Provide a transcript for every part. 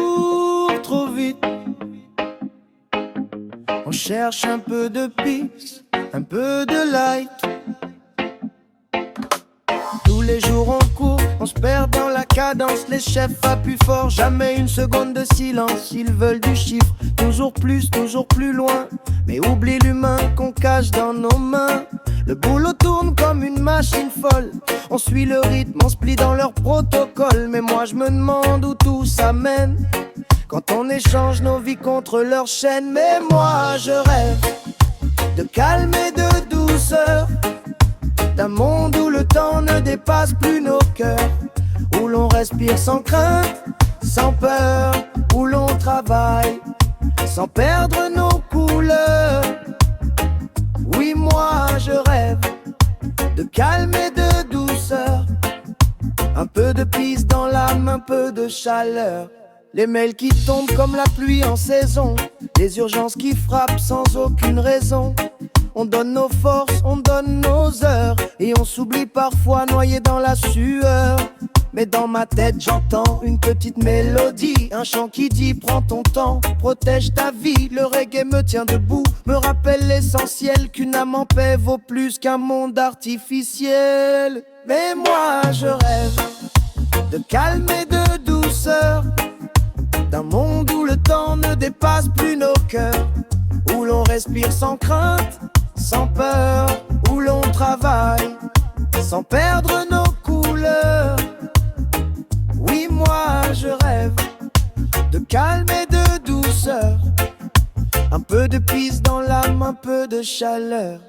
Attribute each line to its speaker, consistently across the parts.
Speaker 1: court trop vite. On cherche un peu de peace, un peu de light. Tous les jours on court, on se perd dans la cadence. Les chefs appuient fort, jamais une seconde de silence. Ils veulent du chiffre, toujours plus loin. Mais oublie l'humain qu'on cache dans nos mains. Le boulot tourne comme une machine folle. On suit le rythme, on se plie dans leur protocole. Mais moi je me demande où tout ça mène quand on échange nos vies contre leur chaîne. Mais moi je rêve de calme et de douceur, d'un monde où le temps ne dépasse plus nos cœurs, où l'on respire sans crainte, sans peur, où l'on travaille sans perdre nos couleurs. Oui, moi je rêve de calme et de douceur, un peu de peace dans l'âme, un peu de chaleur. Les mails qui tombent comme la pluie en saison, les urgences qui frappent sans aucune raison. On donne nos forces, on donne nos heures, et on s'oublie parfois noyé dans la sueur. Mais dans ma tête j'entends une petite mélodie, un chant qui dit prends ton temps, protège ta vie. Le reggae me tient debout, me rappelle l'essentiel, qu'une âme en paix vaut plus qu'un monde artificiel. Mais moi je rêve de calme et de douceur, d'un monde où le temps ne dépasse plus nos cœurs, où l'on respire sans crainte, sans peur, où l'on travaille sans perdre nos couleurs. Oui, moi je rêve de calme et de douceur, un peu de peace dans l'âme, un peu de chaleur.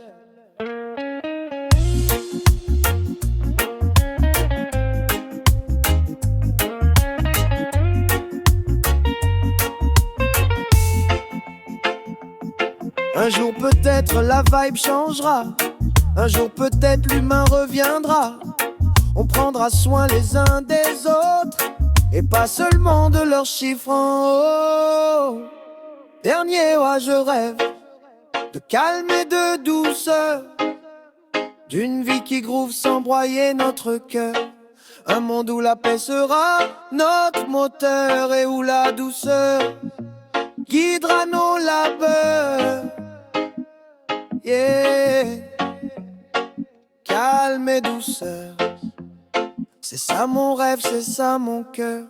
Speaker 1: Un jour peut-être la vibe changera, un jour peut-être l'humain reviendra. On prendra soin les uns des autres, et pas seulement de leurs chiffres en haut. Dernier, ouais, je rêve de calme et de douceur, d'une vie qui groove sans broyer notre cœur. Un monde où la paix sera notre moteur, et où la douceur guidera nos labeurs. Yeah, calme et douceur, c'est ça mon rêve, c'est ça mon cœur.